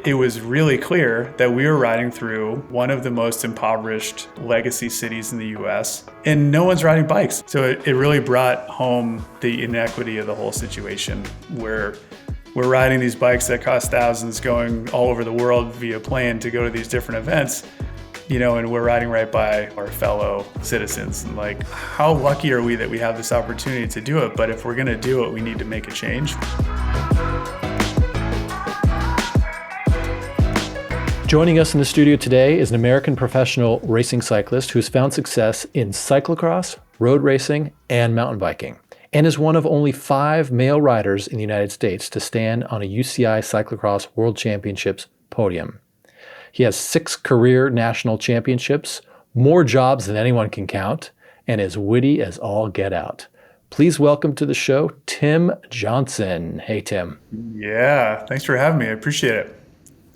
it was really clear that we were riding through one of the most impoverished legacy cities in the US, and no one's riding bikes. So it really brought home the inequity of the whole situation, where we're riding these bikes that cost thousands going all over the world via plane to go to these different events, and we're riding right by our fellow citizens. And like, how lucky are we that we have this opportunity to do it? But if we're gonna do it, we need to make a change. Joining us in the studio today is an American professional racing cyclist who's found success in cyclocross, road racing, and mountain biking, and is one of only 5 male riders in the United States to stand on a UCI Cyclocross World Championships podium. He has 6 career national championships, more jobs than anyone can count, and is witty as all get out. Please welcome to the show, Tim Johnson. Hey, Tim. Yeah, thanks for having me. I appreciate it.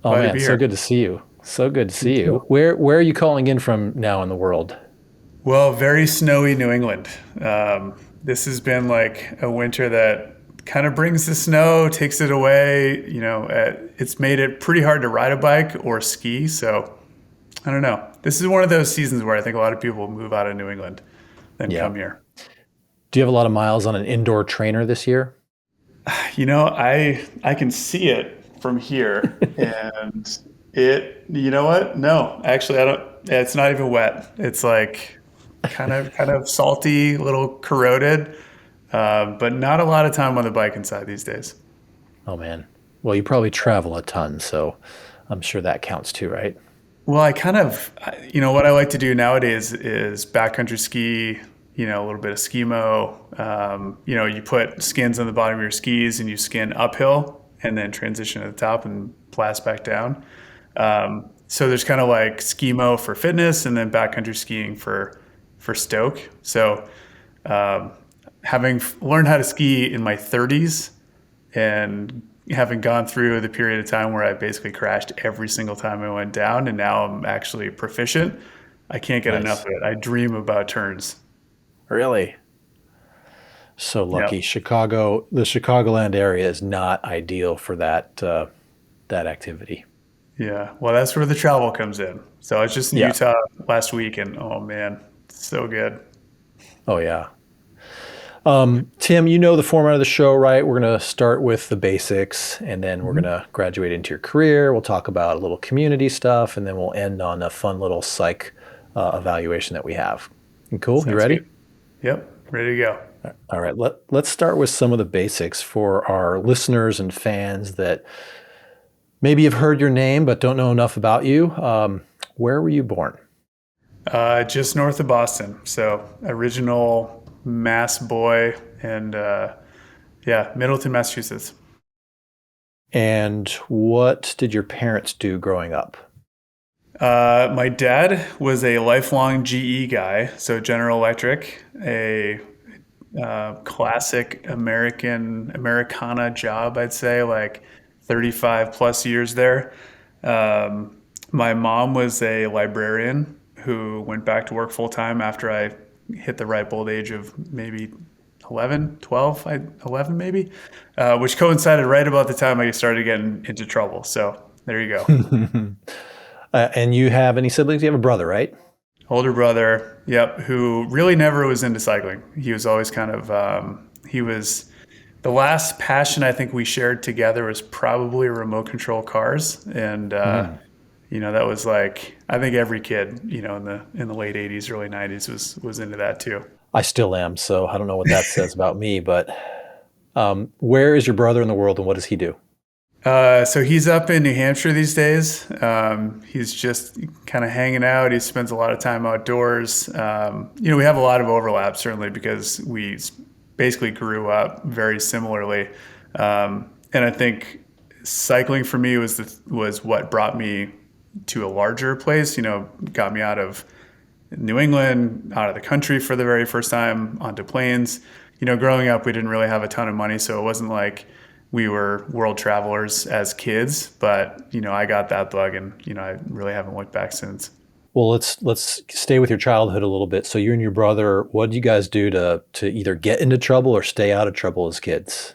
Oh man, so good to see you. So good to see you. Where are you calling in from now in the world? Well, very snowy New England. This has been like a winter that kind of brings the snow, takes it away. It's made it pretty hard to ride a bike or ski. So I don't know. This is one of those seasons where I think a lot of people move out of New England and come here. Do you have a lot of miles on an indoor trainer this year? I can see it from here, and you know what? No, actually, I don't. It's not even wet. It's like kind of salty, a little corroded, but not a lot of time on the bike inside these days. Oh man. Well, you probably travel a ton, so I'm sure that counts too, right? Well, what I like to do nowadays is backcountry ski. A little bit of skimo. You put skins on the bottom of your skis and you skin uphill, and then transition to the top and blast back down. So there's kind of like skimo for fitness and then backcountry skiing for stoke. So having learned how to ski in my 30s and having gone through the period of time where I basically crashed every single time I went down, and now I'm actually proficient, I can't get enough of it. I dream about turns. Really? So lucky. Yep. The Chicagoland area is not ideal for that activity. Yeah, well, that's where the travel comes in. So I was just in Utah last week, and oh man, so good. Oh yeah. Tim, you know the format of the show, right? We're going to start with the basics, and then we're going to graduate into your career. We'll talk about a little community stuff, and then we'll end on a fun little psych evaluation that we have. Cool? Sounds you ready? Good. Yep, ready to go. All right, let's start with some of the basics for our listeners and fans that maybe have heard your name but don't know enough about you. Where were you born? Just north of Boston. So original Mass boy, and Middleton, Massachusetts. And what did your parents do growing up? My dad was a lifelong GE guy, so General Electric, a classic Americana job, I'd say, like 35 plus years there. My mom was a librarian who went back to work full time after I hit the ripe old age of maybe 11 maybe, which coincided right about the time I started getting into trouble. So there you go. And you have any siblings? You have a brother, right? Older brother, yep, who really never was into cycling. He was always kind of, the last passion I think we shared together was probably remote control cars. And, that was like, I think every kid, in the late 80s, early 90s was into that too. I still am, so I don't know what that says about me, but where is your brother in the world and what does he do? So he's up in New Hampshire these days. He's just kind of hanging out. He spends a lot of time outdoors. We have a lot of overlap, certainly, because we basically grew up very similarly. And I think cycling for me was what brought me to a larger place, got me out of New England, out of the country for the very first time, onto planes. Growing up, we didn't really have a ton of money, so it wasn't like we were world travelers as kids, but I got that bug, and I really haven't looked back since. Well, let's stay with your childhood a little bit. So you and your brother, what did you guys do to either get into trouble or stay out of trouble as kids?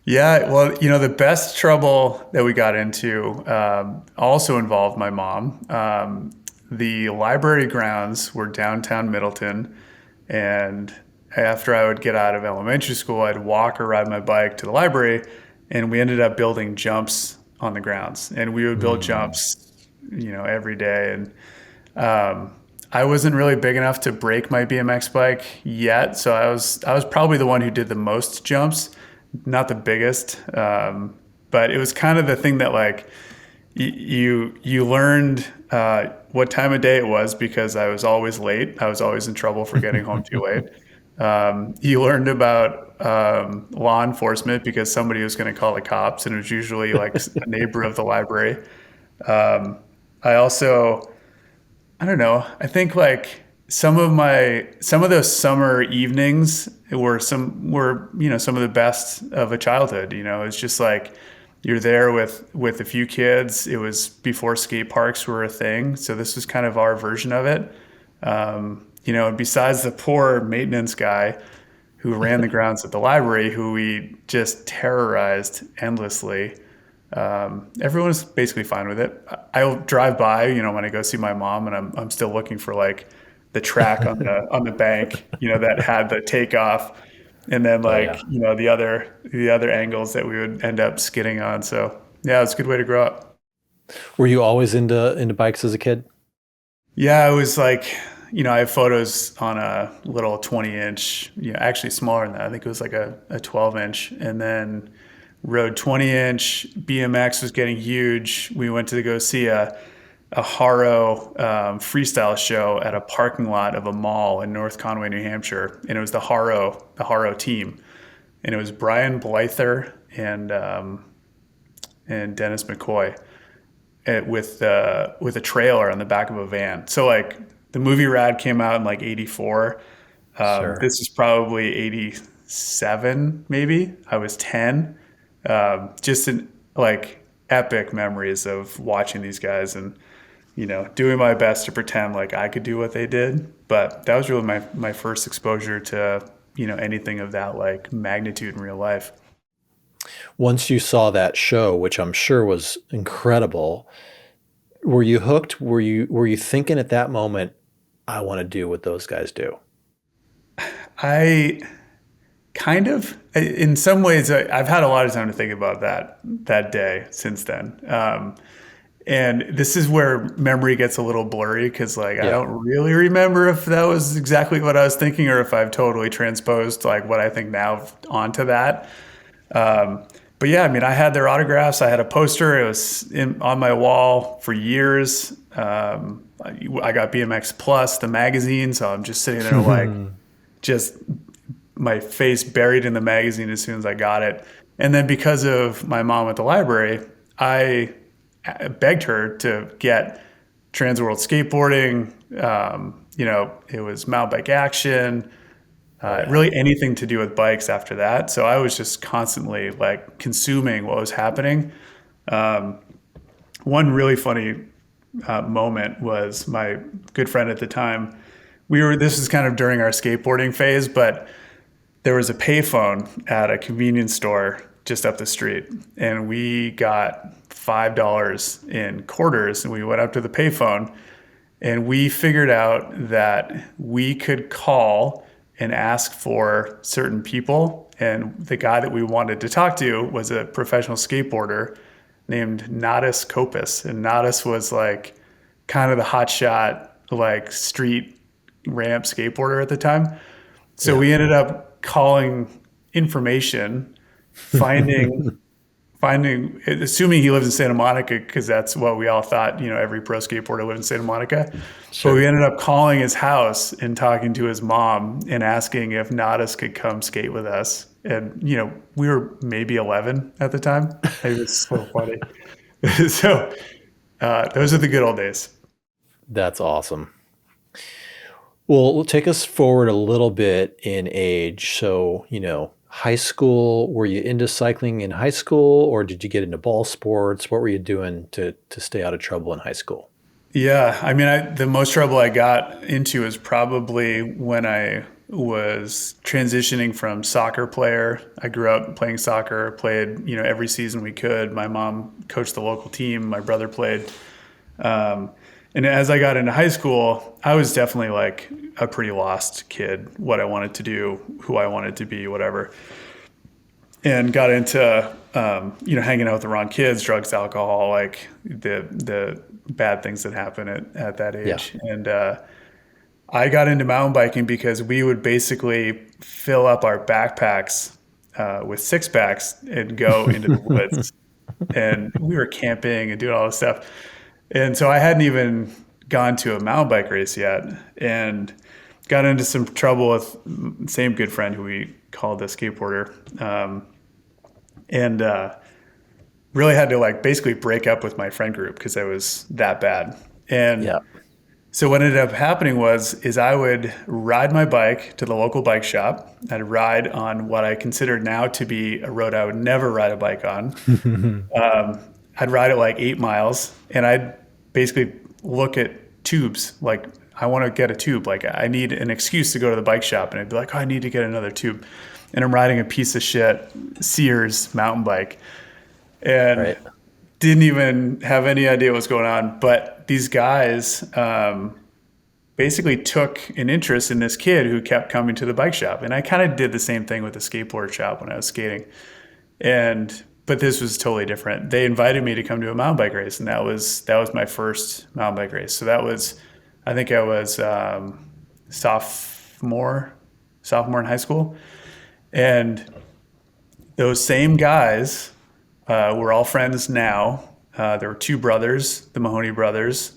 Yeah, well, the best trouble that we got into also involved my mom. The library grounds were downtown Middleton, and after I would get out of elementary school, I'd walk or ride my bike to the library, and we ended up building jumps on the grounds, and we would build Mm. jumps, every day. And I wasn't really big enough to break my BMX bike yet, so I was probably the one who did the most jumps, not the biggest, but it was kind of the thing that like you learned what time of day it was because I was always late. I was always in trouble for getting home too late. You learned about law enforcement because somebody was going to call the cops, and it was usually like a neighbor of the library. I also I don't know. I think like some of those summer evenings were some of the best of a childhood. It's just like you're there with a few kids. It was before skate parks were a thing, so this was kind of our version of it. And besides the poor maintenance guy who ran the grounds at the library, who we just terrorized endlessly. Everyone was basically fine with it. I'll drive by, when I go see my mom, and I'm still looking for like the track on the bank, that had the takeoff, and then Oh like yeah. the other angles that we would end up skidding on. So yeah, it's a good way to grow up. Were you always into bikes as a kid? Yeah, it was like, I have photos on a little 20-inch, actually smaller than that. I think it was like a 12-inch. And then rode 20-inch. BMX was getting huge. We went to go see a Haro freestyle show at a parking lot of a mall in North Conway, New Hampshire. And it was the Haro team. And it was Brian Blyther and Dennis McCoy with a trailer on the back of a van. So like the movie Rad came out in like '84. Sure. This is probably '87, maybe. I was 10. Just like epic memories of watching these guys and doing my best to pretend like I could do what they did. But that was really my first exposure to anything of that like magnitude in real life. Once you saw that show, which I'm sure was incredible, were you hooked? Were you thinking at that moment, I want to do what those guys do? I kind of, in some ways, I've had a lot of time to think about that day since then. And this is where memory gets a little blurry because like I Yeah. don't really remember if that was exactly what I was thinking or if I've totally transposed like what I think now onto that. But yeah, I mean, I had their autographs. I had a poster. It was on my wall for years. I got BMX Plus, the magazine, so I'm just sitting there like just my face buried in the magazine as soon as I got it. And then because of my mom at the library, I begged her to get Trans World Skateboarding. It was mountain bike action, Oh yeah. really anything to do with bikes after that. So I was just constantly like consuming what was happening. One really funny moment was my good friend at the time. This is kind of during our skateboarding phase, but there was a payphone at a convenience store just up the street, and we got $5 in quarters, and we went up to the payphone, and we figured out that we could call and ask for certain people, and the guy that we wanted to talk to was a professional skateboarder named Nadas Kopis, and Nadas was like kind of the hotshot like street ramp skateboarder at the time. So Yeah. we ended up calling information, finding, assuming he lives in Santa Monica, because that's what we all thought, every pro skateboarder lived in Santa Monica. But we Sure. ended up calling his house and talking to his mom and asking if Nadas could come skate with us. And, we were maybe 11 at the time. It was so funny. So those are the good old days. That's awesome. Well, take us forward a little bit in age. So, high school, were you into cycling in high school or did you get into ball sports? What were you doing to stay out of trouble in high school? Yeah, I mean, the most trouble I got into is probably when I was transitioning from soccer player. I grew up playing soccer, played, every season we could. My mom coached the local team. My brother played. Um, and as I got into high school, I was definitely like a pretty lost kid, what I wanted to do, who I wanted to be, whatever. And got into, hanging out with the wrong kids, drugs, alcohol, like the bad things that happen at that Yeah. age. And, I got into mountain biking because we would basically fill up our backpacks with six packs and go into the woods. And we were camping and doing all this stuff. And so I hadn't even gone to a mountain bike race yet, and got into some trouble with the same good friend who we called the skateboarder. And really had to like basically break up with my friend group because I was that bad. And Yeah. so what ended up happening is I would ride my bike to the local bike shop. I'd ride on what I considered now to be a road I would never ride a bike on. I'd ride it like 8 miles, and I'd basically look at tubes. Like, I want to get a tube. Like, I need an excuse to go to the bike shop, and I'd be like, oh, I need to get another tube. And I'm riding a piece of shit Sears mountain bike, and Right. didn't even have any idea what was going on. But these guys basically took an interest in this kid who kept coming to the bike shop. And I kind of did the same thing with the skateboard shop when I was skating. But this was totally different. They invited me to come to a mountain bike race, and that was my first mountain bike race. So that was, I think I was sophomore in high school, and those same guys we're all friends now. There were two brothers, the Mahoney brothers.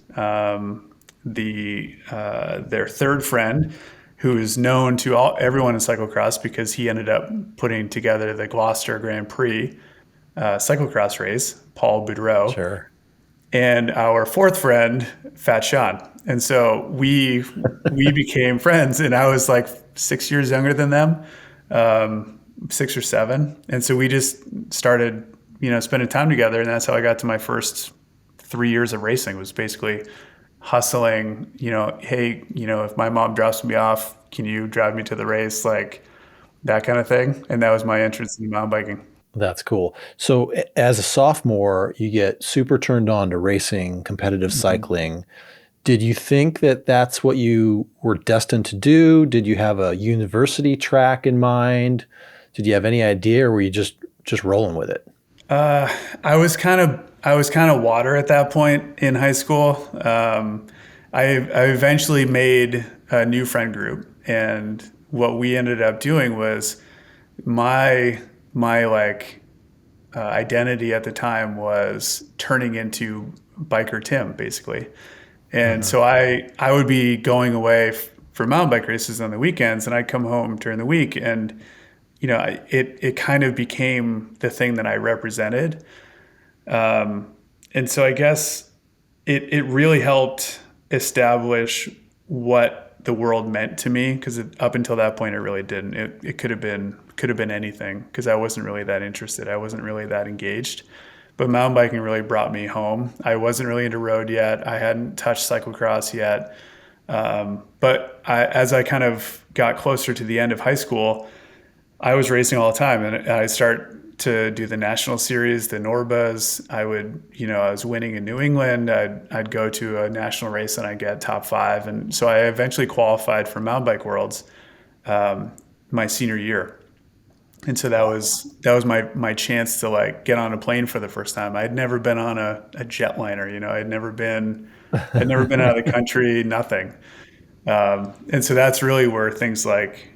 Their third friend, who is known to everyone in cyclocross because he ended up putting together the Gloucester Grand Prix cyclocross race, Paul Boudreau, Sure. and our fourth friend, Fat Sean. And so we became friends, and I was like 6 years younger than them, 6 or 7, and so we just started, spending time together, and that's how I got to my first 3 years of racing. Was basically hustling. Hey, if my mom drops me off, can you drive me to the race, like that kind of thing. And that was my entrance into mountain biking. That's cool. So as a sophomore, you get super turned on to racing, competitive Mhm. cycling. Did you think that that's what you were destined to do? Did you have a university track in mind? Did you have any idea, or were you just rolling with it? Uh, I was kind of water at that point in high school. I eventually made a new friend group, and what we ended up doing was my like identity at the time was turning into biker Tim, basically. And Mhm. so I would be going away for mountain bike races on the weekends, and I'd come home during the week, and it kind of became the thing that I represented. And so I guess it really helped establish what the world meant to me, because up until that point it really didn't. It could have been anything, because I wasn't really that interested. I wasn't really that engaged. But mountain biking really brought me home. I wasn't really into road yet. I hadn't touched cyclocross yet. But as I kind of got closer to the end of high school, I was racing all the time, and I start to do the national series, the Norbas. I was winning in New England. I'd go to a national race and I'd get top five, and so I eventually qualified for Mountain Bike Worlds my senior year. And so that was my chance to like get on a plane for the first time. I'd never been on a jetliner. I'd never been out of the country, nothing. And so that's really where things like,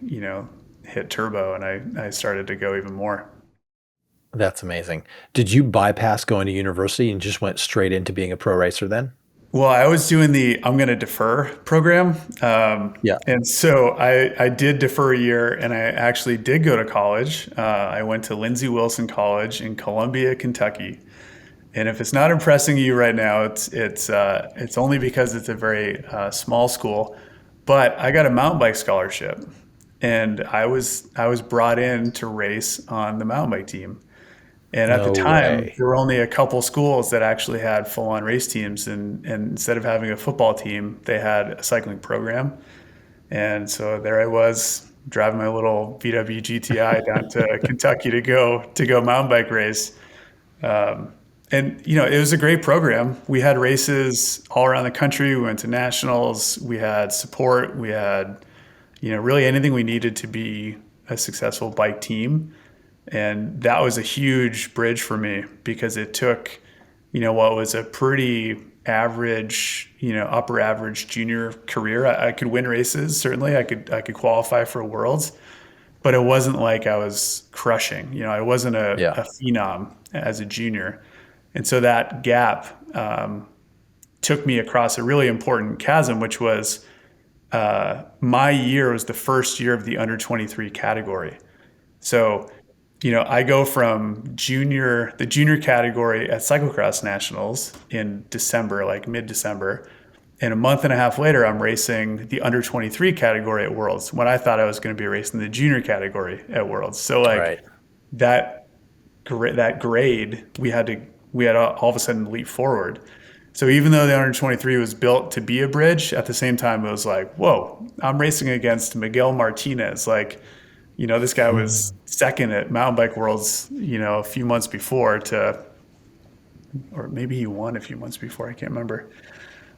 hit turbo, and I started to go even more. That's amazing. Did you bypass going to university and just went straight into being a pro racer then? Well, I was doing the I'm going to defer program. Yeah. And so I did defer a year, and I actually did go to college. I went to Lindsey Wilson College in Columbia, Kentucky. And if it's not impressing you right now, it's only because it's a very small school. But I got a mountain bike scholarship, and I was brought in to race on the mountain bike team. And at the No time, way. there were only a couple schools that actually had full-on race teams, and instead of having a football team, they had a cycling program. And so there I was driving my little VW GTI down to Kentucky to go mountain bike race. And it was a great program. We had races all around the country. We went to nationals. We had support. We had, really anything we needed to be a successful bike team. And that was a huge bridge for me because it took, what was a pretty average, upper average junior career. I could win races. Certainly I could qualify for worlds, but it wasn't like I was crushing. I wasn't Yeah. a phenom as a junior. And so that gap took me across a really important chasm, which was my year was the first year of the under 23 category. So, I go from the junior category at Cyclocross Nationals in December, like mid December. And a month and a half later, I'm racing the under 23 category at Worlds when I thought I was going to be racing the junior category at Worlds. So like Right. that that grade, we had all of a sudden leap forward. So even though the under 23 was built to be a bridge, at the same time it was like, whoa, I'm racing against Miguel Martinez. Like, this guy was second at Mountain Bike Worlds, a few months before or maybe he won a few months before. I can't remember.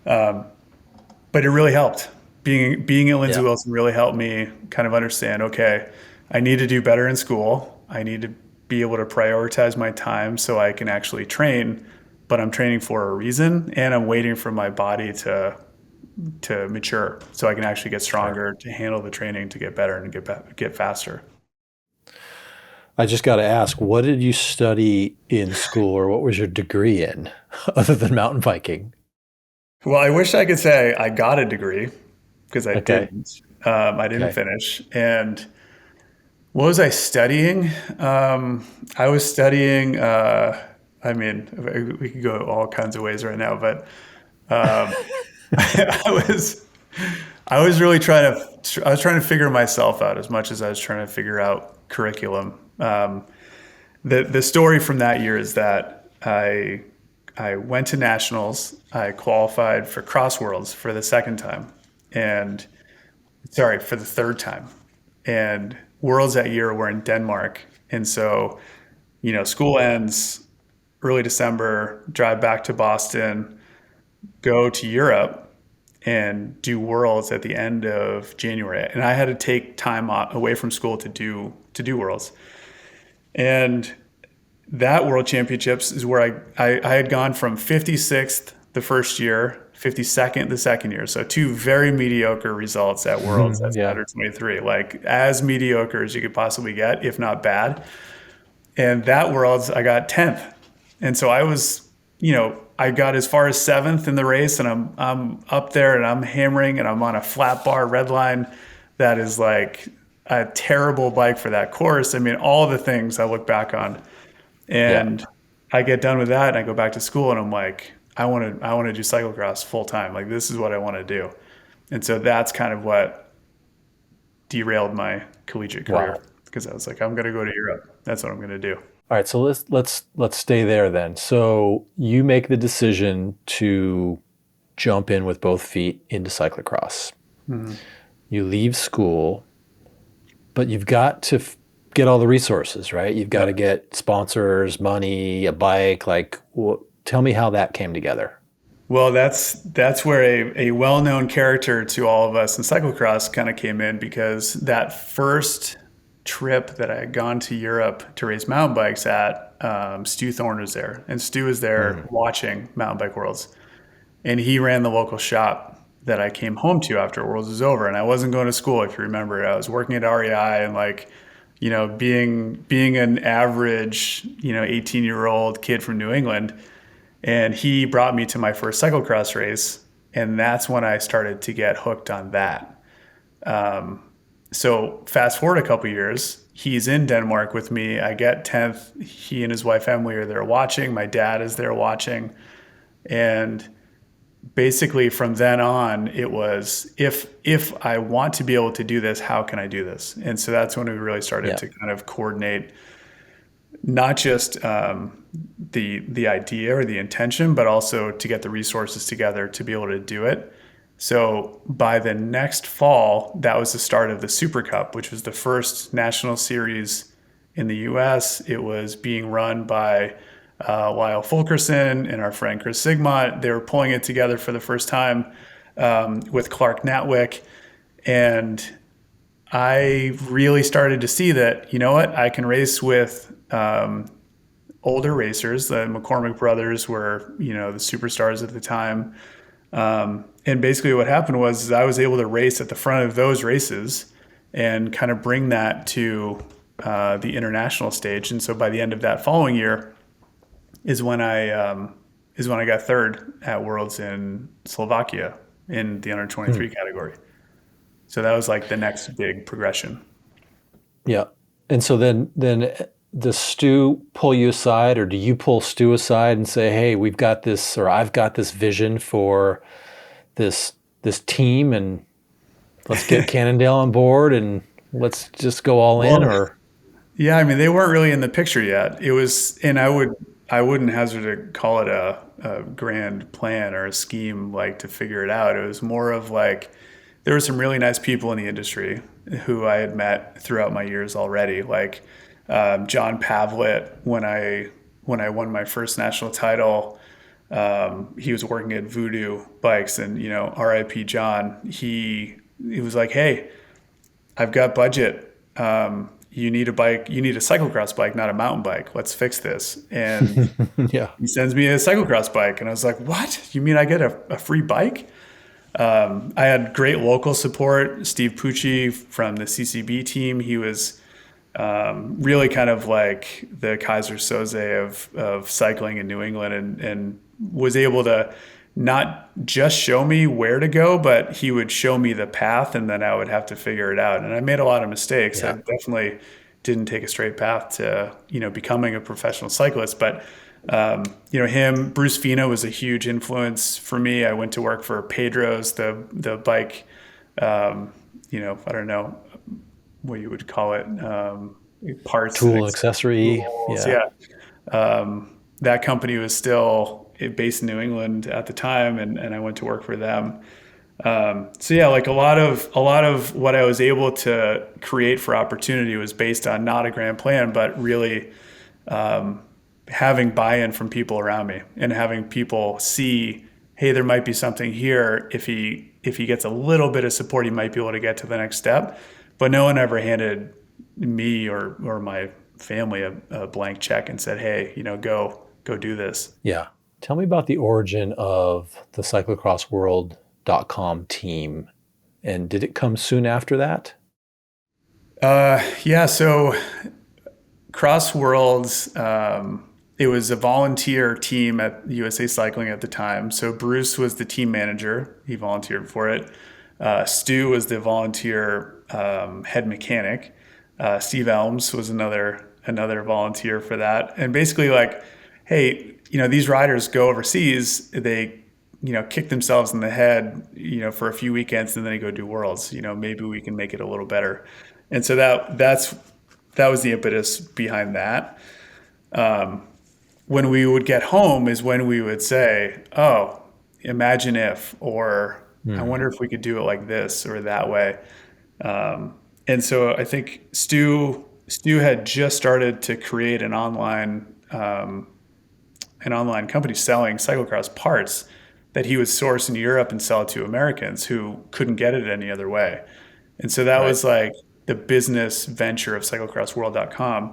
But it really helped. Being at Lindsey Yeah. Wilson really helped me kind of understand, okay, I need to do better in school. I need to be able to prioritize my time so I can actually train, but I'm training for a reason and I'm waiting for my body to mature so I can actually get Sure. stronger to handle the training to get better and get faster. I just got to ask, what did you study in school, or what was your degree in other than mountain biking? Well, I wish I could say I got a degree because I Okay. didn't. I didn't Okay. finish. And what was I studying? I was studying. I mean, we could go all kinds of ways right now, but I was I was really I was trying to figure myself out as much as I was trying to figure out curriculum. The story from that year is that I went to nationals. I qualified for cross worlds for the second time, and sorry, for the third time. And worlds that year were in Denmark, and so school ends early December. Drive back to Boston, go to Europe, and do worlds at the end of January. And I had to take time away from school to do worlds. And that World Championships is where I had gone from 56th the first year, 52nd the second year. So two very mediocre results at Worlds as an Yeah. under 23, like as mediocre as you could possibly get, if not bad. And that Worlds, I got 10th. And so I got as far as seventh in the race, and I'm up there and I'm hammering and I'm on a flat bar red line that is like a terrible bike for that course. I mean, all the things I look back on. Yeah. And I get done with that and I go back to school and I'm like, I want to do cyclocross full time. Like this is what I want to do. And so that's kind of what derailed my collegiate career Wow. because I was like, I'm going to go to Europe. That's what I'm going to do. All right, so let's stay there then. So you make the decision to jump in with both feet into cyclocross. You leave school, but you've got to get all the resources, right? You've got to Yep. get sponsors, money, a bike. Like, tell me how that came together. Well, that's where a well-known character to all of us in cyclocross kind of came in because that first trip that I had gone to Europe to race mountain bikes at, Stu Thorne was there, and Stu was there watching Mountain Bike Worlds, and he ran the local shop that I came home to after Worlds was over, and I wasn't going to school if you remember. I was working at REI and like, being an average, 18-year-old kid from New England. And he brought me to my first cyclocross race. And that's when I started to get hooked on that. So fast forward a couple years, he's in Denmark with me. I get 10th. He and his wife Emily are there watching. My dad is there watching. And basically from then on, it was if I want to be able to do this, how can I do this? And so that's when we really started Yeah. to kind of coordinate not just the idea or the intention, but also to get the resources together to be able to do it. So by the next fall, that was the start of the Super Cup, which was the first national series in the US. It was being run by Lyle Fulkerson and our friend Chris Sigmont. They were pulling it together for the first time with Clark Natwick. And I really started to see that, you know what, I can race with older racers. The McCormick brothers were, the superstars at the time. And basically what happened was I was able to race at the front of those races and kind of bring that to the international stage. And so by the end of that following year is when I got third at Worlds in Slovakia in the under Hmm. 23 category. So that was like the next big progression. Yeah. And so then does Stu pull you aside, or do you pull Stu aside and say, "Hey, we've got this, or I've got this vision for this team, and let's get Cannondale on board and let's just go all in," Well, or yeah, I mean, they weren't really in the picture yet. It was, and I wouldn't hazard to call it a grand plan or a scheme like to figure it out. It was more of like there were some really nice people in the industry who I had met throughout my years already, like John Pavlett when I won my first national title. He was working at Voodoo Bikes, and R.I.P. John. He was like, "Hey, I've got budget. You need a bike. You need a cyclocross bike, not a mountain bike. Let's fix this." And yeah, he sends me a cyclocross bike, and I was like, "What? You mean I get a free bike?" I had great local support. Steve Pucci from the CCB team. He was really kind of like the Kaiser Soze of cycling in New England, and was able to not just show me where to go, but he would show me the path, and then I would have to figure it out. And I made a lot of mistakes. I yeah, definitely didn't take a straight path to becoming a professional cyclist, but Bruce Fino was a huge influence for me. I went to work for Pedro's, the bike, I don't know what you would call it, parts and tool and accessory, tools. yeah, Yeah, that company was still based in New England at the time, and I went to work for them. So yeah, like a lot of what I was able to create for opportunity was based on not a grand plan, but really having buy-in from people around me and having people see, hey, there might be something here. If he gets a little bit of support, he might be able to get to the next step. But no one ever handed me or my family a blank check and said, hey, go do this. yeah. Tell me about the origin of the cyclocrossworld.com team, and did it come soon after that? Yeah, so Cross Worlds, it was a volunteer team at USA Cycling at the time. So Bruce was the team manager. He volunteered for it. Stu was the volunteer head mechanic. Steve Elms was another volunteer for that. And basically, like, hey, these riders go overseas. They kick themselves in the head, for a few weekends, and then they go do worlds. Maybe we can make it a little better. And so that was the impetus behind that. When we would get home is when we would say, oh, imagine if, or I Hmm. wonder if we could do it like this or that way. And so I think Stu had just started to create an online company selling cyclocross parts that he would source in Europe and sell to Americans who couldn't get it any other way. And so that Right. was like the business venture of cyclocrossworld.com.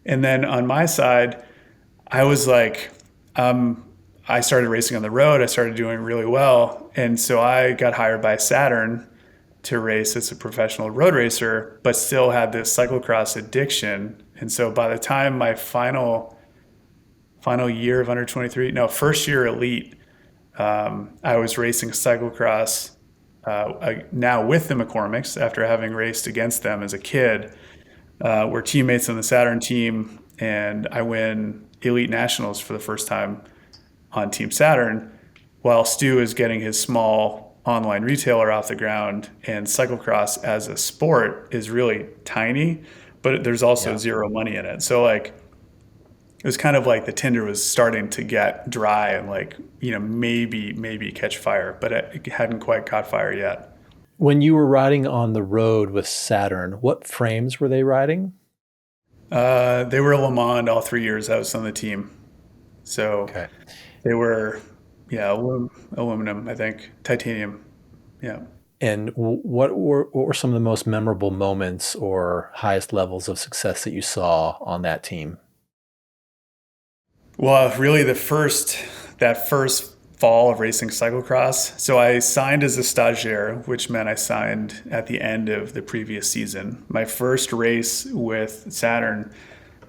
And then on my side, I was like, I started racing on the road. I started doing really well. And so I got hired by Saturn to race as a professional road racer, but still had this cyclocross addiction. And so by the time my final year of under 23, no, first year elite, I was racing cyclocross now with the McCormicks after having raced against them as a kid. We're teammates on the Saturn team, and I win elite nationals for the first time on Team Saturn, while Stu is getting his small online retailer off the ground. And cyclocross as a sport is really tiny, but there's also Yeah. zero money in it. So like it was kind of like the tinder was starting to get dry and like, maybe catch fire, but it hadn't quite caught fire yet. When you were riding on the road with Saturn, what frames were they riding? They were Le Mans all 3 years I was on the team. So Okay. they were, yeah, aluminum, I think, titanium. Yeah. And what were some of the most memorable moments or highest levels of success that you saw on that team? Well, really, that first fall of racing cyclocross. So I signed as a stagiaire, which meant I signed at the end of the previous season. My first race with Saturn,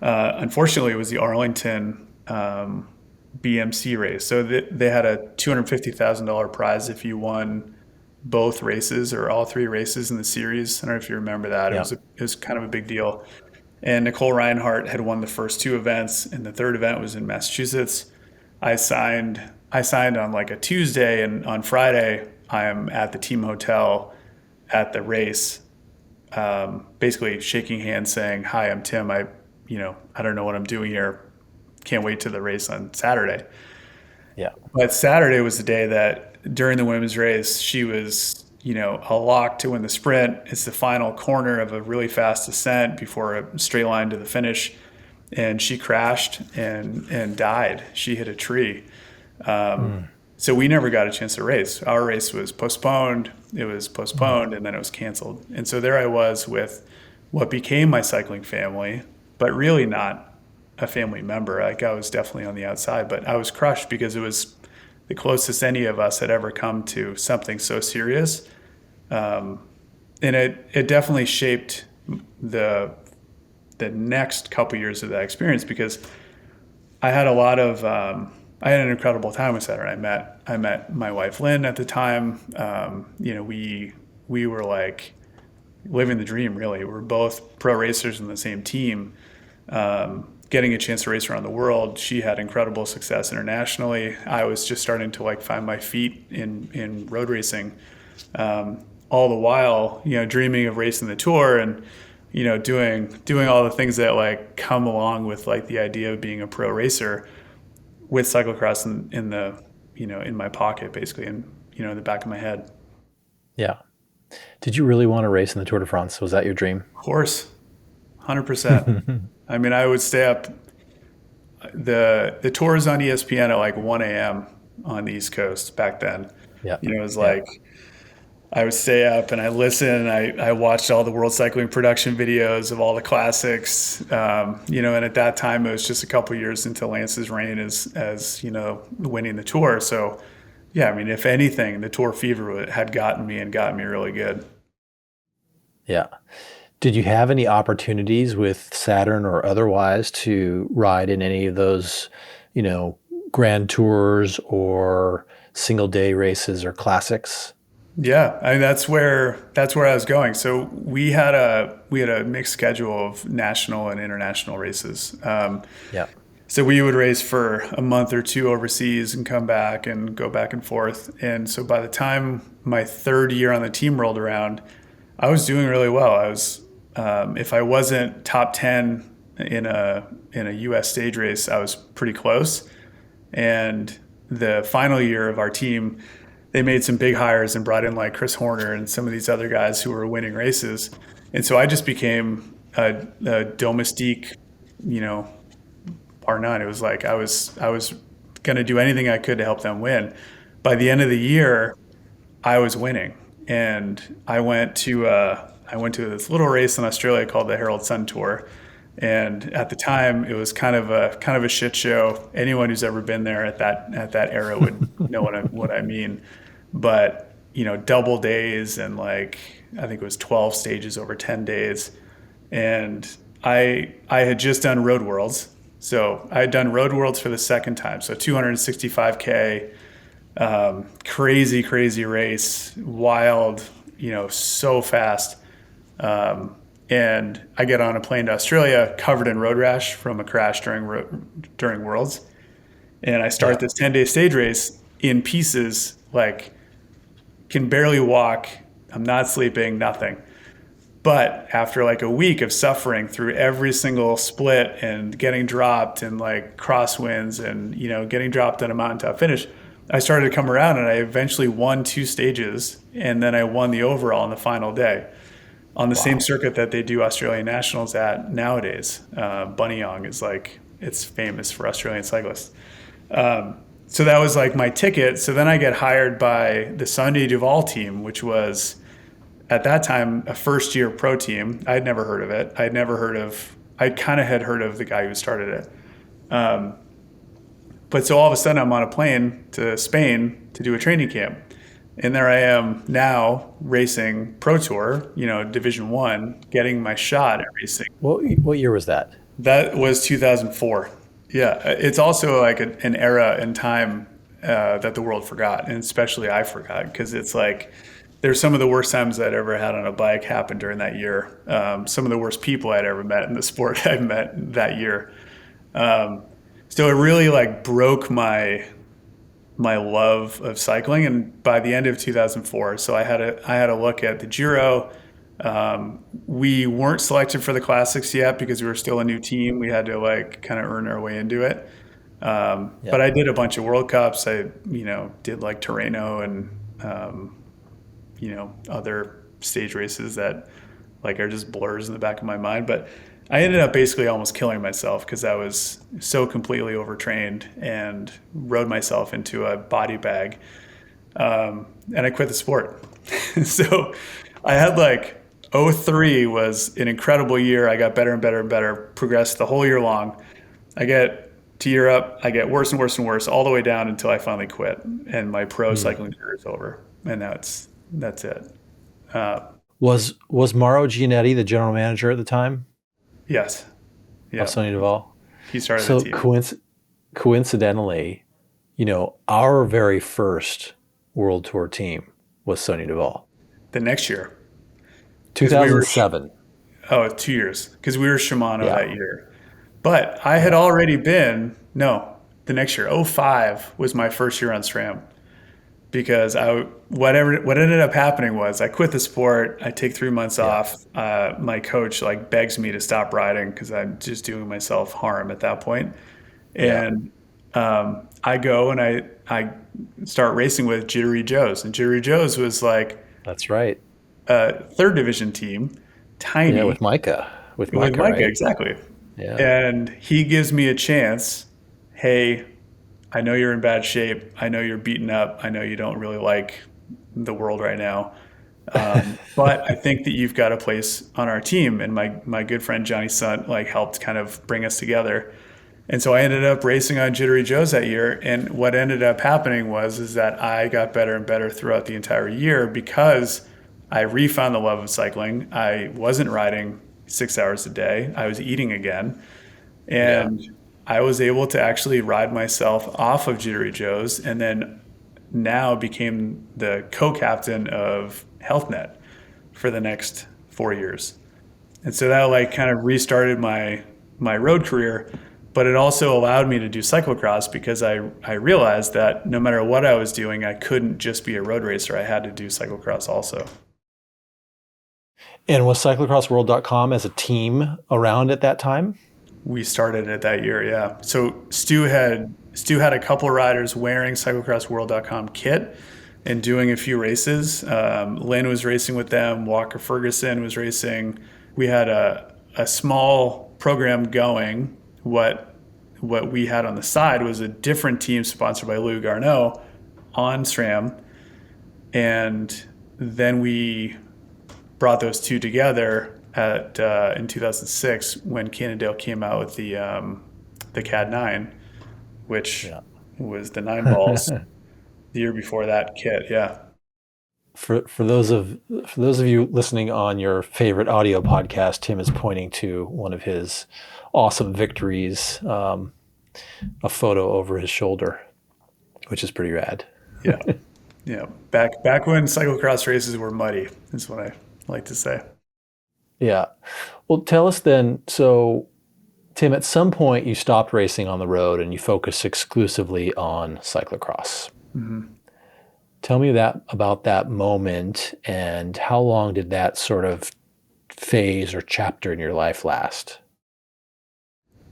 unfortunately, was the Arlington BMC race. So they had a $250,000 prize if you won both races or all three races in the series. I don't know if you remember that. Yeah. It was kind of a big deal. And Nicole Reinhardt had won the first two events, and the third event was in Massachusetts. I signed on like a Tuesday, and on Friday I am at the team hotel at the race, basically shaking hands, saying, "Hi, I'm Tim. I don't know what I'm doing here. Can't wait to the race on Saturday." Yeah. But Saturday was the day that during the women's race, she was, a lock to win the sprint. It's the final corner of a really fast descent before a straight line to the finish. And she crashed and died. She hit a tree. Mm. So we never got a chance to race. Our race was postponed. It was Mm. postponed and then it was canceled. And so there I was with what became my cycling family, but really not a family member. Like I was definitely on the outside, but I was crushed because it was the closest any of us had ever come to something so serious. And it definitely shaped the the next couple years of that experience because I had a lot of I had an incredible time with Saturn. I met my wife Lynn at the time. We were like living the dream. Really, we're both pro racers in the same team. Getting a chance to race around the world. She had incredible success internationally. I was just starting to like find my feet in road racing. All the while, dreaming of racing the tour and doing all the things that like come along with like the idea of being a pro racer with cyclocross in the in my pocket basically and in the back of my head. Yeah. Did you really want to race in the Tour de France? Was that your dream? Of course, 100%. I mean, I would stay up. The tour is on ESPN at like 1 a.m. on the East Coast back then. Yeah. It was Yeah. like I would stay up and I listened and I watched all the World Cycling production videos of all the classics. And at that time it was just a couple years into Lance's reign as winning the tour. So yeah, I mean, if anything, the tour fever had gotten me and gotten me really good. Yeah. Did you have any opportunities with Saturn or otherwise to ride in any of those, you know, grand tours or single day races or classics? Yeah, I mean that's where I was going. So we had a mixed schedule of national and international races. Yeah. So we would race for a month or two overseas and come back and go back and forth. And so by the time my third year on the team rolled around, I was doing really well. I was, if I wasn't top 10 in a U.S. stage race, I was pretty close. And the final year of our team, they made some big hires and brought in like Chris Horner and some of these other guys who were winning races. And so I just became a domestique, you know, bar none. It was like I was going to do anything I could to help them win. By the end of the year, I was winning, and I went to this little race in Australia called the Herald Sun Tour, and at the time it was kind of a shit show. Anyone who's ever been there at that era would know what I mean. But double days and like I think it was 12 stages over 10 days, and I had just done Road Worlds, so I had done Road Worlds for the second time, so 265K, crazy race, wild, so fast. And I get on a plane to Australia covered in road rash from a crash during Worlds. And I Yeah. start this 10-day stage race in pieces, like can barely walk. I'm not sleeping, nothing. But after like a week of suffering through every single split and getting dropped and like crosswinds and, getting dropped on a mountaintop finish, I started to come around and I eventually won 2 stages. And then I won the overall on the final day on the same Wow. circuit that they do Australian Nationals at nowadays. Buninyong is like, it's famous for Australian cyclists. So that was like my ticket. So then I get hired by the Sunday Duval team, which was at that time a first year pro team. I'd never heard of it. I kind of had heard of the guy who started it. But so all of a sudden I'm on a plane to Spain to do a training camp. And there I am now racing Pro Tour, Division One, getting my shot at racing. What year was that? That was 2004. Yeah, it's also like an era in time that the world forgot, and especially I forgot because it's like there's some of the worst times I'd ever had on a bike happened during that year. Some of the worst people I'd ever met in the sport I met that year. So it really like broke my love of cycling. And by the end of 2004, so I had a look at the Giro. We weren't selected for the classics yet because we were still a new team. We had to like kind of earn our way into it. But Yeah. I did a bunch of World Cups. I, did like Torino and, other stage races that like are just blurs in the back of my mind. But I ended up basically almost killing myself because I was so completely overtrained and rode myself into a body bag. And I quit the sport. So I had like '03 was an incredible year. I got better and better and better, progressed the whole year long. I get to Europe, I get worse and worse and worse all the way down until I finally quit and my pro Hmm. cycling career is over. And that's it. Was Mauro Gianetti the general manager at the time Yes. of Yeah. Sony Deval? He started the So team coincidentally, our very first World Tour team was Sony Deval. the next year because we were, 2007. 2 years because we were Shimano Yeah. that year. But I had Yeah. already been, no, the next year, '05 was my first year on SRAM because what ended up happening was I quit the sport. I take 3 months Yeah. off. My coach like begs me to stop riding because I'm just doing myself harm at that point. Yeah. And I go and I start racing with Jittery Joe's, and Jittery Joe's was like That's right. a third division team, Yeah, tiny, with Micah. With with Micah, Micah right? exactly. Yeah. And he gives me a chance. Hey, I know you're in bad shape. I know you're beaten up. I know you don't really like the world right now. But I think that you've got a place on our team. And my good friend Johnny Sunt like helped kind of bring us together. And so I ended up racing on Jittery Joe's that year. And what ended up happening is that I got better and better throughout the entire year because I refound the love of cycling. I wasn't riding 6 hours a day. I was eating again. Yeah. And I was able to actually ride myself off of Jittery Joe's and then now became the co-captain of HealthNet for the next 4 years. And so that like kind of restarted my road career, but it also allowed me to do cyclocross because I realized that no matter what I was doing, I couldn't just be a road racer. I had to do cyclocross also. And was cyclocrossworld.com as a team around at that time? We started it that year, yeah. So Stu had a couple riders wearing cyclocrossworld.com kit and doing a few races. Lynn was racing with them. Walker Ferguson was racing. We had a small program going. What we had on the side was a different team sponsored by Lou Garneau on SRAM, and then we brought those two together at in 2006 when Cannondale came out with the CAD 9, which Yeah. was the 9 balls the year before that kit. Yeah, For those of you listening on your favorite audio podcast, Tim is pointing to one of his awesome victories, a photo over his shoulder, which is pretty rad. yeah, yeah. Back when cyclocross races were muddy is what I like to say. Yeah. Well, tell us then. So, Tim, at some point you stopped racing on the road and you focused exclusively on cyclocross. Tell me about that moment and how long did that sort of phase or chapter in your life last?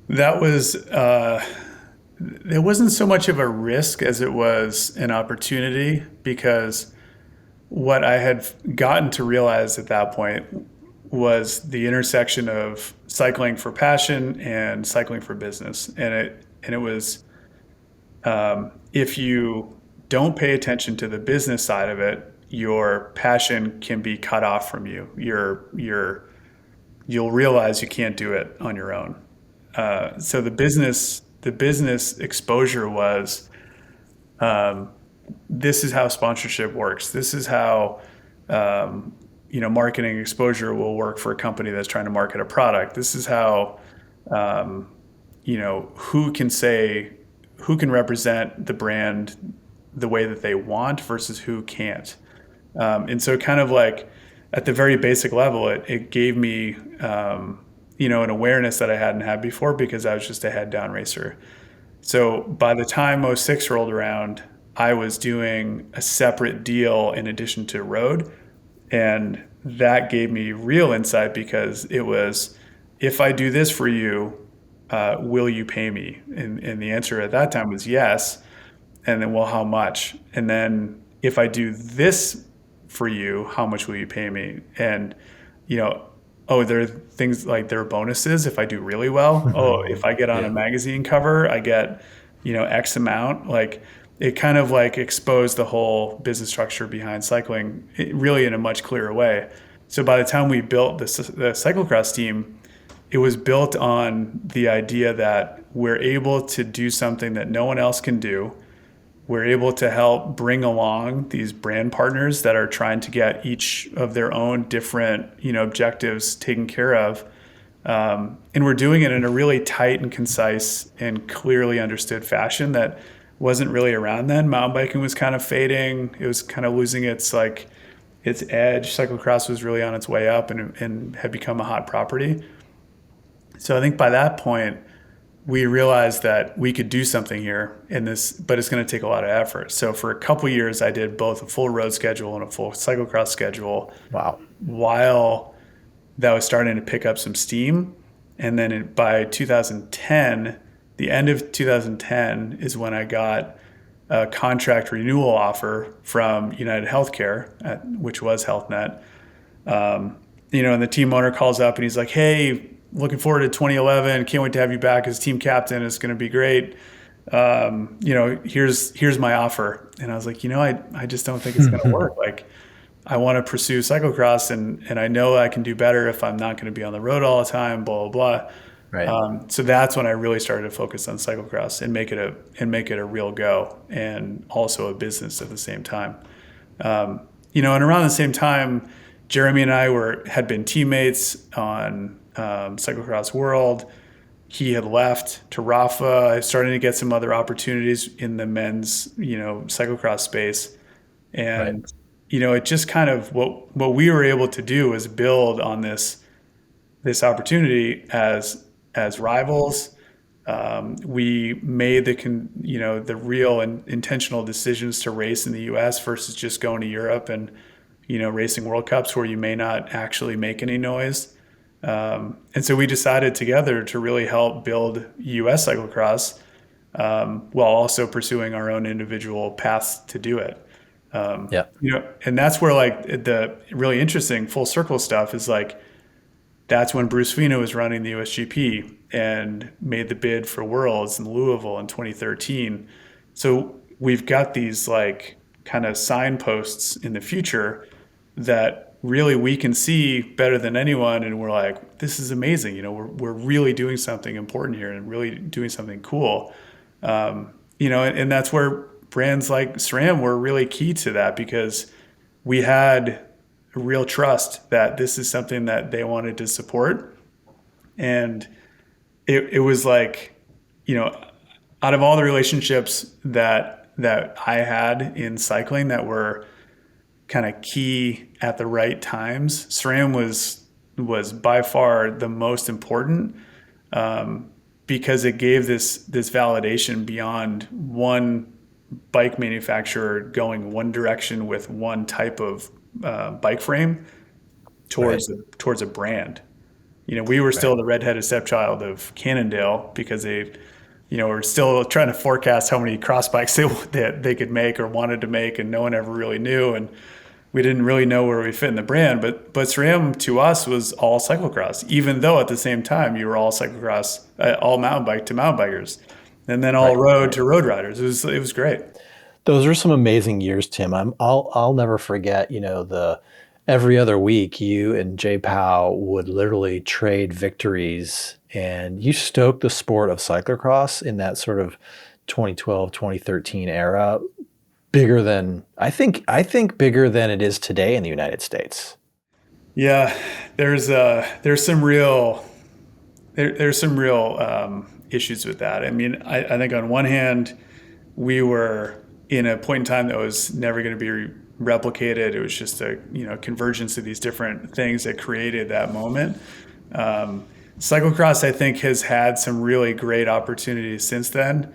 That was, it wasn't so much of a risk as it was an opportunity, because what I had gotten to realize at that point was the intersection of cycling for passion and cycling for business. And it was, if you don't pay attention to the business side of it, your passion can be cut off from you. You'll realize you can't do it on your own. So the business exposure was, this is how sponsorship works. This is how, marketing exposure will work for a company that's trying to market a product. This is how, who can say, who can represent the brand the way that they want versus who can't. And so kind of like at the very basic level, it gave me, an awareness that I hadn't had before, because I was just a head down racer. So by the time '06 rolled around, I was doing a separate deal in addition to road. And that gave me real insight, because it was, if I do this for you, will you pay me? And the answer at that time was yes. And then, well, how much? And then, if I do this for you, how much will you pay me? And, you know, oh, there are things like, there are bonuses if I do really well. Oh, if I get on a Yeah. magazine cover, I get, X amount. Like, it kind of like exposed the whole business structure behind cycling, really in a much clearer way. So by the time we built the cyclocross team, it was built on the idea that we're able to do something that no one else can do. We're able to help bring along these brand partners that are trying to get each of their own different, objectives taken care of. And we're doing it in a really tight and concise and clearly understood fashion that wasn't really around then. Mountain biking was kind of fading. It was kind of losing its edge. Cyclocross was really on its way up, and had become a hot property. So I think by that point, we realized that we could do something here in this, but it's going to take a lot of effort. So for a couple years, I did both a full road schedule and a full cyclocross schedule, Wow. while that was starting to pick up some steam. And then by 2010, the end of 2010 is when I got a contract renewal offer from United Healthcare, which was HealthNet. And the team owner calls up and he's like, "Hey, looking forward to 2011. Can't wait to have you back as team captain. It's going to be great. Here's my offer." And I was like, I just don't think it's going to work. Like, I want to pursue cyclocross, and I know I can do better if I'm not going to be on the road all the time, blah, blah, Right. blah. So that's when I really started to focus on cyclocross and make it a real go, and also a business at the same time. And around the same time, Jeremy and I had been teammates on Cyclocross World. He had left to Rafa. I started to get some other opportunities in the men's, cyclocross space. Right. And, it just kind of, what we were able to do was build on this opportunity as rivals. We made the real and intentional decisions to race in the U.S. versus just going to Europe and, racing World Cups where you may not actually make any noise. And so we decided together to really help build U.S. cyclocross, while also pursuing our own individual paths to do it. Yeah. And that's where, like, the really interesting full circle stuff is, like, that's when Bruce Fino was running the USGP and made the bid for Worlds in Louisville in 2013. So we've got these, like, kind of signposts in the future that really we can see better than anyone, and we're like, this is amazing. We're really doing something important here and really doing something cool. And that's where brands like SRAM were really key to that, because we had real trust that this is something that they wanted to support. And it was like, out of all the relationships that I had in cycling that were kind of key at the right times, SRAM was by far the most important, because it gave this validation beyond one bike manufacturer going one direction with one type of bike frame. Right. towards a brand. We were Right. still the redheaded stepchild of Cannondale because they, were still trying to forecast how many cross bikes they could make or wanted to make, and no one ever really knew. And we didn't really know where we fit in the brand. But SRAM to us was all cyclocross, even though at the same time you were all cyclocross, all mountain bike to mountain bikers, and then all Right. road Right. to road riders. It was great. Those are some amazing years, Tim. I'll never forget, the every other week you and Jay Powell would literally trade victories, and you stoked the sport of cyclocross in that sort of 2012, 2013 era bigger than I think bigger than it is today in the United States. Yeah, there's some real there's some real issues with that. I mean, I think on one hand, we were in a point in time that was never going to be replicated. It was just a convergence of these different things that created that moment. Cyclocross, I think, has had some really great opportunities since then,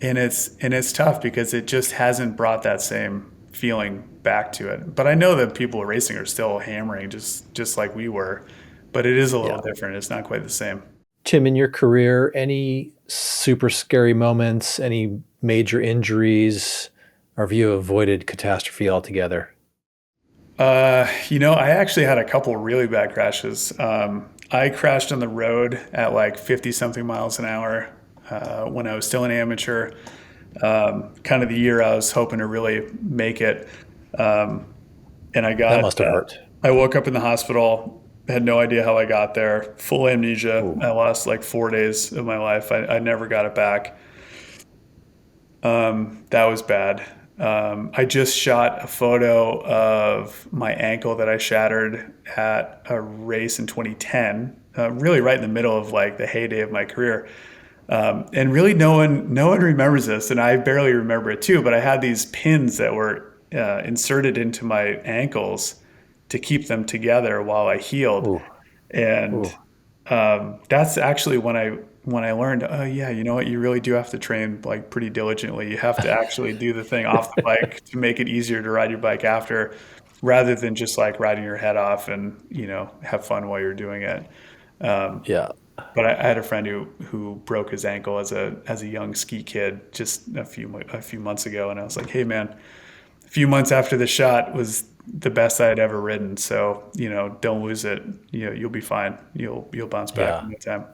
and it's tough because it just hasn't brought that same feeling back to it. But I know that people racing are still hammering just like we were, but it is a little Yeah. different. It's not quite the same. Tim, in your career, any super scary moments, any major injuries, or have you avoided catastrophe altogether? I actually had a couple really bad crashes. I crashed on the road at like 50 something miles an hour when I was still an amateur. Kind of the year I was hoping to really make it. And That must have hurt. I woke up in the hospital, had no idea how I got there, full amnesia. Ooh. I lost like 4 days of my life. I never got it back. That was bad. I just shot a photo of my ankle that I shattered at a race in 2010, really right in the middle of like the heyday of my career. And really, no one remembers this, and I barely remember it too. But I had these pins that were inserted into my ankles to keep them together while I healed, Ooh. and Ooh. that's actually when I learned, oh yeah, you know what, you really do have to train like pretty diligently. You have to actually do the thing off the bike to make it easier to ride your bike after, rather than just like riding your head off and have fun while you're doing it. Yeah. But I had a friend who broke his ankle as a young ski kid just a few months ago, and I was like, hey man, a few months after the shot was the best I had ever ridden. So don't lose it. You'll be fine. You'll bounce back Yeah. in no time.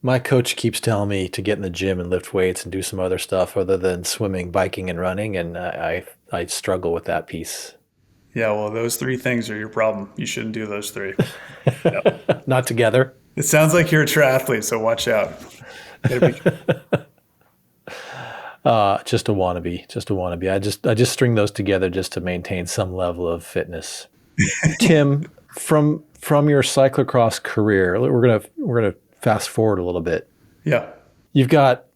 My coach keeps telling me to get in the gym and lift weights and do some other stuff other than swimming, biking, and running, and I struggle with that piece. Yeah, well, those three things are your problem. You shouldn't do those three. Yeah. Not together. It sounds like you're a triathlete, so watch out. Gotta be. Just a wannabe. Just a wannabe. I just string those together just to maintain some level of fitness. Tim, from your cyclocross career, we're gonna fast forward a little bit. Yeah. You've got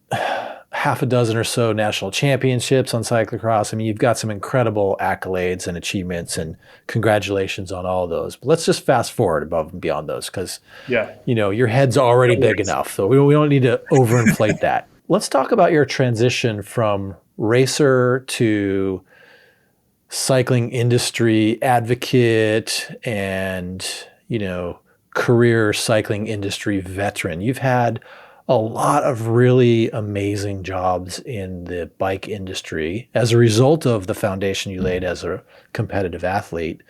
half a dozen or so national championships on cyclocross. I mean, you've got some incredible accolades and achievements, and congratulations on all those. But let's just fast forward above and beyond those because, Yeah. your head's already No big worries. enough. So we don't need to overinflate that. Let's talk about your transition from racer to cycling industry advocate and, career cycling industry veteran. You've had a lot of really amazing jobs in the bike industry as a result of the foundation you laid as a competitive athlete.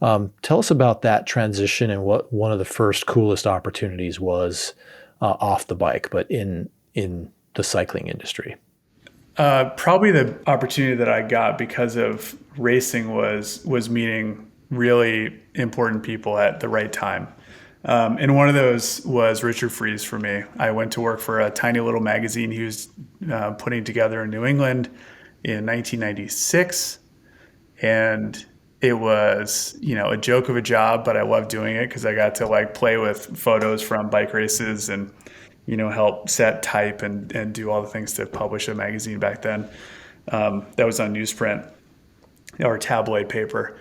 Tell us about that transition and what one of the first coolest opportunities was off the bike, but in the cycling industry. Probably the opportunity that I got because of racing was meeting really important people at the right time. And one of those was Richard Freeze for me. I went to work for a tiny little magazine he was putting together in New England in 1996. And it was, a joke of a job, but I loved doing it because I got to like play with photos from bike races and, help set type and do all the things to publish a magazine back then. That was on newsprint or tabloid paper.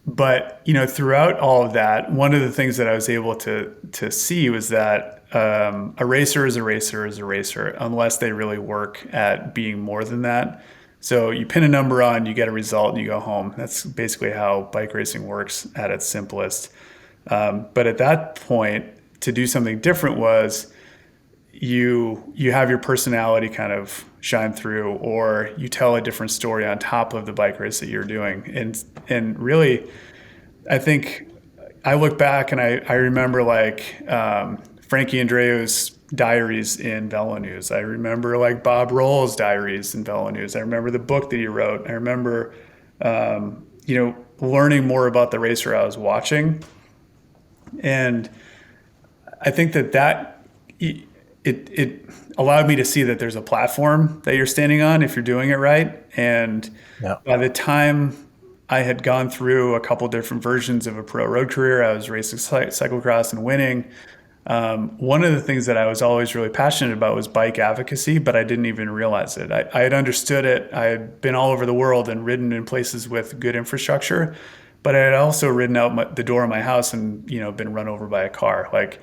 But throughout all of that, one of the things that I was able to see was that a racer is a racer is a racer unless they really work at being more than that. So you pin a number on, you get a result, and you go home. That's basically how bike racing works at its simplest. But at that point, to do something different was you have your personality kind of shine through, or you tell a different story on top of the bike race that you're doing. And really, I think I look back and I remember like Frankie Andreo's diaries in Velo News. I remember like Bob Roll's diaries in Velo News. I remember the book that he wrote. I remember, learning more about the racer I was watching. And I think that it allowed me to see that there's a platform that you're standing on if you're doing it right. And Yeah. by the time I had gone through a couple different versions of a pro road career, I was racing cyclocross and winning. One of the things that I was always really passionate about was bike advocacy, but I didn't even realize it. I had understood it. I had been all over the world and ridden in places with good infrastructure, but I had also ridden out the door of my house and been run over by a car. Like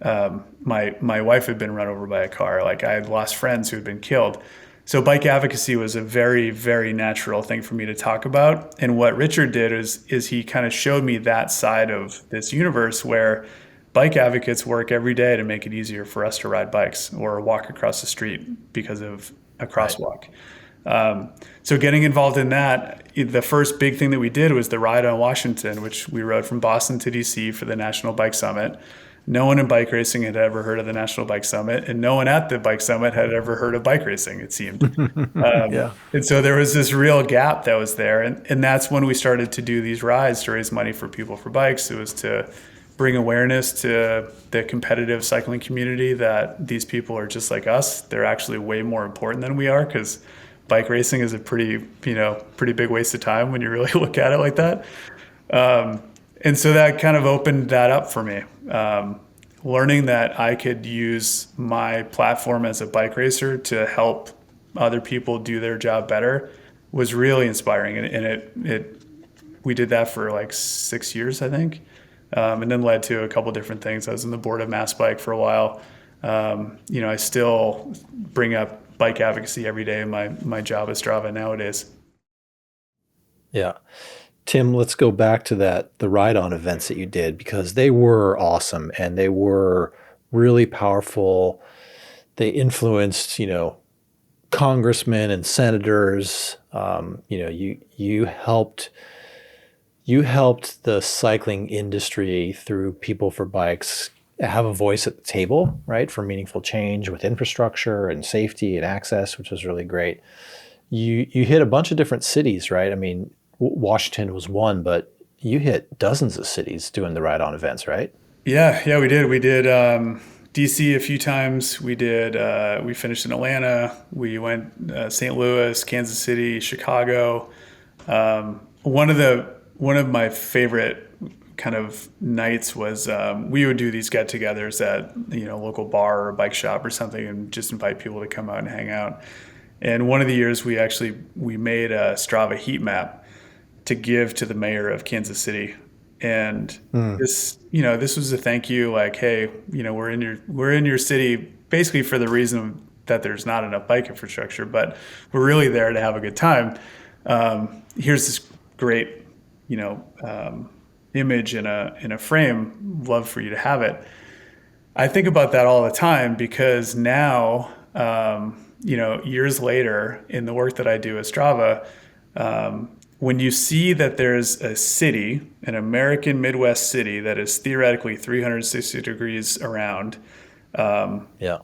my wife had been run over by a car. Like I had lost friends who had been killed. So bike advocacy was a very, very natural thing for me to talk about. And what Richard did is he kind of showed me that side of this universe where bike advocates work every day to make it easier for us to ride bikes or walk across the street because of a Right. crosswalk. So getting involved in that, the first big thing that we did was the ride on Washington, which we rode from Boston to DC for the National Bike Summit. No one in bike racing had ever heard of the National Bike Summit, and no one at the bike summit had ever heard of bike racing, it seemed. Yeah. And so there was this real gap that was there. And that's when we started to do these rides to raise money for People for Bikes. It was to bring awareness to the competitive cycling community that these people are just like us. They're actually way more important than we are, because bike racing is a pretty big waste of time when you really look at it like that. And so that kind of opened that up for me. Learning that I could use my platform as a bike racer to help other people do their job better was really inspiring. And we did that for like 6 years, I think. And then led to a couple different things. I was on the board of Mass Bike for a while. I still bring up bike advocacy every day in my job at Strava nowadays. Yeah. Tim, let's go back to the ride-on events that you did, because they were awesome and they were really powerful. They influenced, congressmen and senators. You helped the cycling industry through People for Bikes have a voice at the table, right, for meaningful change with infrastructure and safety and access, which was really great. You hit a bunch of different cities, right? I mean, Washington was one, but you hit dozens of cities doing the ride-on events, right? Yeah, we did. We did DC a few times. We finished in Atlanta. We went St. Louis, Kansas City, Chicago. One of my favorite kind of nights was we would do these get-togethers at local bar or bike shop or something, and just invite people to come out and hang out. And one of the years we made a Strava heat map to give to the mayor of Kansas City. And this was a thank you, like, hey, we're in your city basically for the reason that there's not enough bike infrastructure, but we're really there to have a good time. Here's this great, image in a frame. Love for you to have it. I think about that all the time, because now, years later in the work that I do at Strava, when you see that there's a city, an American Midwest city that is theoretically 360 degrees around, Yeah.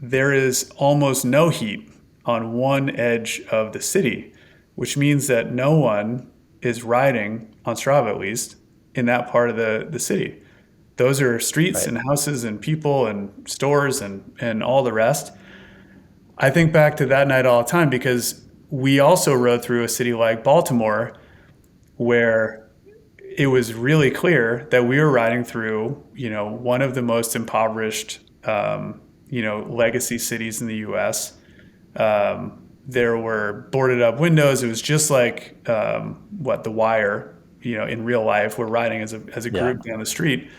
there is almost no heat on one edge of the city, which means that no one is riding, on Strava at least, in that part of the city. Those are streets Right. and houses and people and stores and all the rest. I think back to that night all the time, because we also rode through a city like Baltimore, where it was really clear that we were riding through, one of the most impoverished, legacy cities in the U.S. There were boarded up windows. It was just like The Wire, in real life. We're riding as a Yeah. group down the street,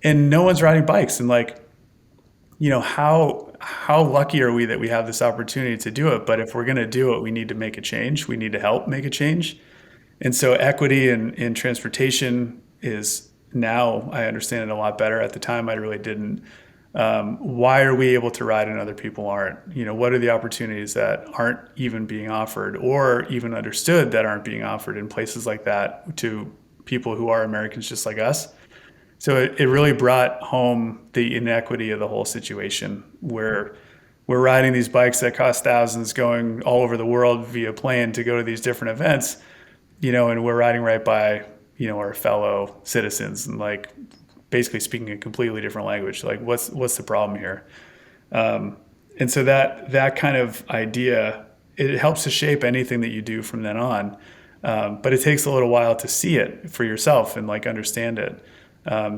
and no one's riding bikes. And like, how how lucky are we that we have this opportunity to do it? But if we're going to do it, we need to make a change. We need to help make a change. And so equity in transportation is now, I understand it a lot better. At the time, I really didn't. Why are we able to ride and other people aren't? What are the opportunities that aren't even being offered or even understood that aren't being offered in places like that to people who are Americans just like us? So it really brought home the inequity of the whole situation where we're riding these bikes that cost thousands going all over the world via plane to go to these different events, and we're riding right by, our fellow citizens and like basically speaking a completely different language. Like what's the problem here? And so that kind of idea, it helps to shape anything that you do from then on. But it takes a little while to see it for yourself and like understand it.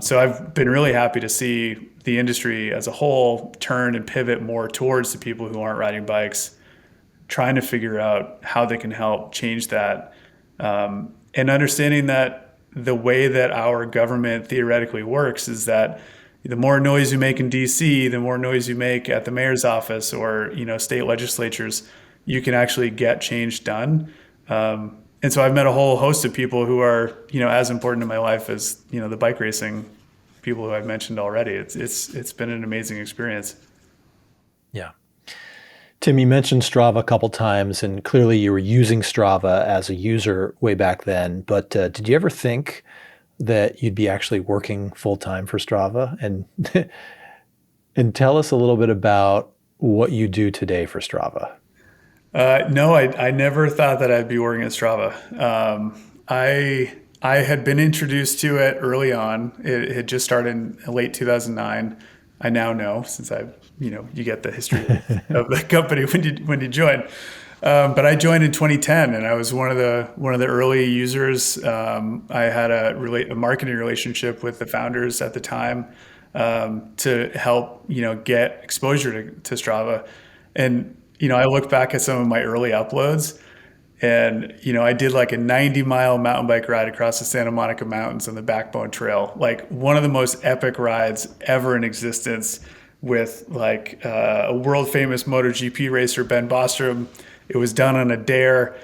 So I've been really happy to see the industry as a whole turn and pivot more towards the people who aren't riding bikes, trying to figure out how they can help change that. And understanding that the way that our government theoretically works is that the more noise you make in DC, the more noise you make at the mayor's office or, state legislatures, you can actually get change done. And so I've met a whole host of people who are, as important in my life as, the bike racing people who I've mentioned already. It's been an amazing experience. Yeah. Tim, you mentioned Strava a couple times, and clearly you were using Strava as a user way back then. But did you ever think that you'd be actually working full time for Strava? And and tell us a little bit about what you do today for Strava. No, I never thought that I'd be working at Strava. I had been introduced to it early on. It had just started in late 2009. I now know since you get the history of the company when you join. But I joined in 2010, and I was one of the early users. I had a marketing relationship with the founders at the time to help get exposure to Strava, and I look back at some of my early uploads, and I did like a 90-mile mountain bike ride across the Santa Monica Mountains on the Backbone Trail, like one of the most epic rides ever in existence, with like a world famous MotoGP racer, Ben Bostrom. It was done on a dare,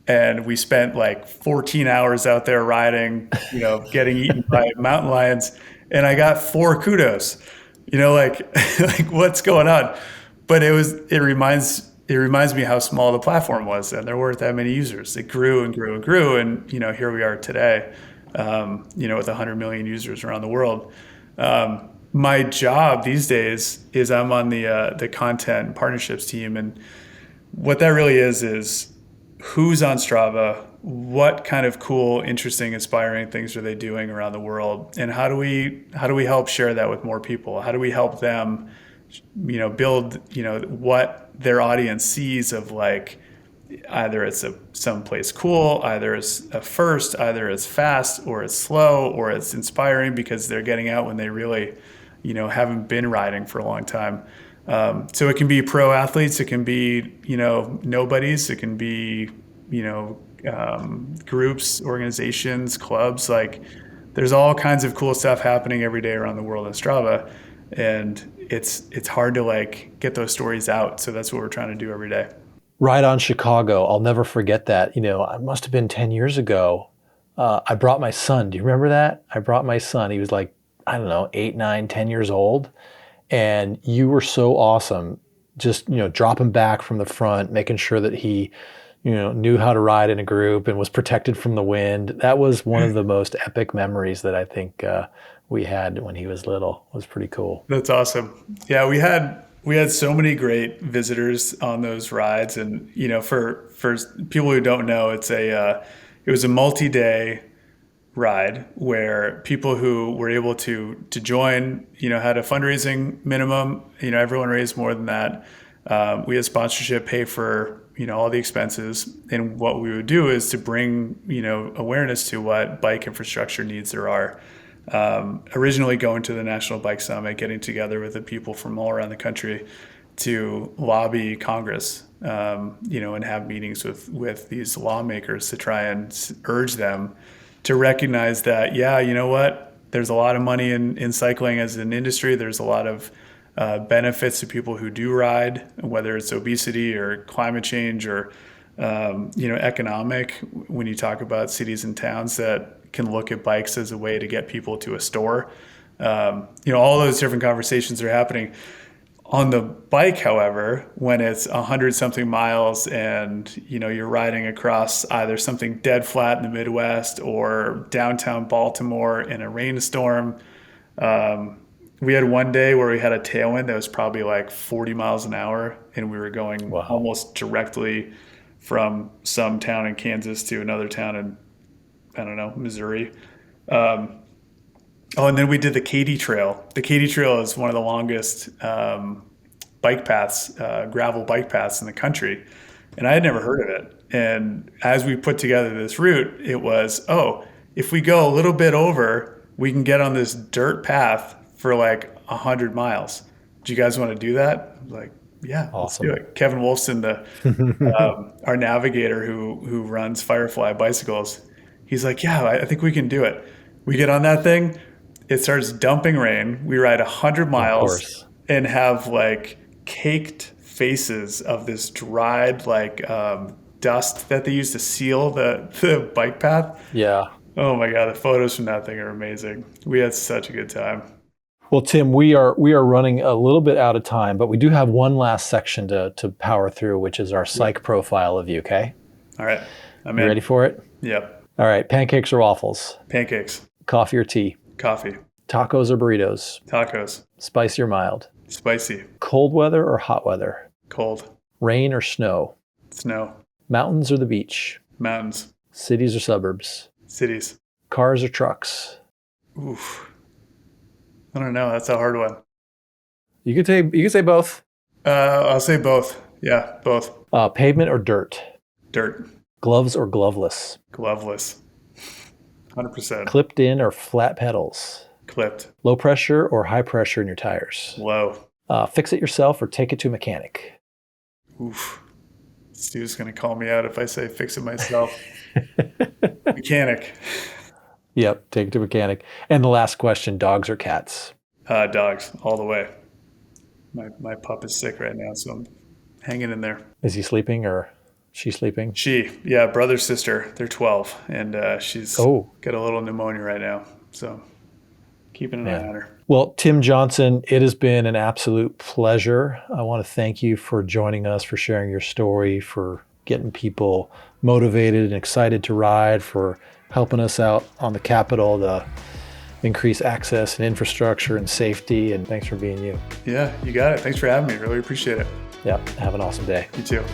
and we spent like 14 hours out there riding, getting eaten by mountain lions, and I got 4 kudos. Like like what's going on? But it reminds me how small the platform was, and there weren't that many users. It grew and grew and grew, and here we are today, with 100 million users around the world. My job these days is I'm on the content and partnerships team, and what that really is who's on Strava, what kind of cool, interesting, inspiring things are they doing around the world, and how do we help share that with more people? How do we help them, build, what their audience sees of like, either it's someplace cool, either it's a first, either it's fast or it's slow or it's inspiring because they're getting out when they really, haven't been riding for a long time. So it can be pro athletes, it can be, nobodies, it can be, groups, organizations, clubs. Like there's all kinds of cool stuff happening every day around the world on Strava. And it's hard to like get those stories out. So that's what we're trying to do every day. Right on Chicago. I'll never forget that. It must have been 10 years ago. I brought my son. Do you remember that? I brought my son. He was like, I don't know, 8, 9, 10 years old. And you were so awesome. Just, dropping back from the front, making sure that he, knew how to ride in a group and was protected from the wind. That was one of the most epic memories that I think we had when he was little. It was pretty cool. That's awesome. Yeah, we had so many great visitors on those rides, and for people who don't know, it was a multi-day ride where people who were able to join, had a fundraising minimum. Everyone raised more than that. We had sponsorship pay for all the expenses, and what we would do is to bring awareness to what bike infrastructure needs there are. Originally going to the National Bike Summit, getting together with the people from all around the country to lobby Congress, and have meetings with these lawmakers to try and urge them to recognize that, yeah, you know what, there's a lot of money in cycling as an industry. There's a lot of benefits to people who do ride, whether it's obesity or climate change or economic. When you talk about cities and towns that can look at bikes as a way to get people to a store, all those different conversations are happening. On the bike, however, when it's 100 something miles and you're riding across either something dead flat in the Midwest or downtown Baltimore in a rainstorm, we had one day where we had a tailwind that was probably like 40 miles an hour, and we were going Wow. almost directly from some town in Kansas to another town in, I don't know, Missouri. Oh, and then we did the Katy Trail. The Katy Trail is one of the longest bike paths, gravel bike paths in the country. And I had never heard of it. And as we put together this route, it was, if we go a little bit over, we can get on this dirt path for like 100 miles. Do you guys want to do that? I was like, yeah, Awesome. let's do it. Kevin Wolfson, our navigator who runs Firefly bicycles, he's like, yeah, I think we can do it. We get on that thing. It starts dumping rain. We ride 100 miles and have like caked faces of this dried like dust that they use to seal the bike path. Yeah. Oh my God, the photos from that thing are amazing. We had such a good time. Well, Tim, we are running a little bit out of time, but we do have one last section to power through, which is our psych profile of you, okay? All right. I'm You in. ready for it? Yep. All right. Pancakes or waffles? Pancakes. Coffee or tea? Coffee. Tacos or burritos? Tacos. Spicy or mild? Spicy. Cold weather or hot weather? Cold. Rain or snow? Snow. Mountains or the beach? Mountains. Cities or suburbs? Cities. Cars or trucks? Oof. I don't know. That's a hard one. You could say both. I'll say both. Yeah, both. Pavement or dirt? Dirt. Gloves or gloveless? Gloveless. 100%. Clipped in or flat pedals? Clipped. Low pressure or high pressure in your tires? Low. Fix it yourself or take it to a mechanic? Oof. Stu's going to call me out if I say fix it myself. Mechanic. Yep, take it to a mechanic. And the last question, dogs or cats? Dogs, all the way. My pup is sick right now, so I'm hanging in there. Is he sleeping or she sleeping? Brother, sister. They're 12, and she's got a little pneumonia right now. So keeping an eye on her. Well, Tim Johnson, it has been an absolute pleasure. I want to thank you for joining us, for sharing your story, for getting people motivated and excited to ride, for helping us out on the Capitol to increase access and infrastructure and safety. And thanks for being you. Yeah, you got it. Thanks for having me. Really appreciate it. Yeah, have an awesome day. You too.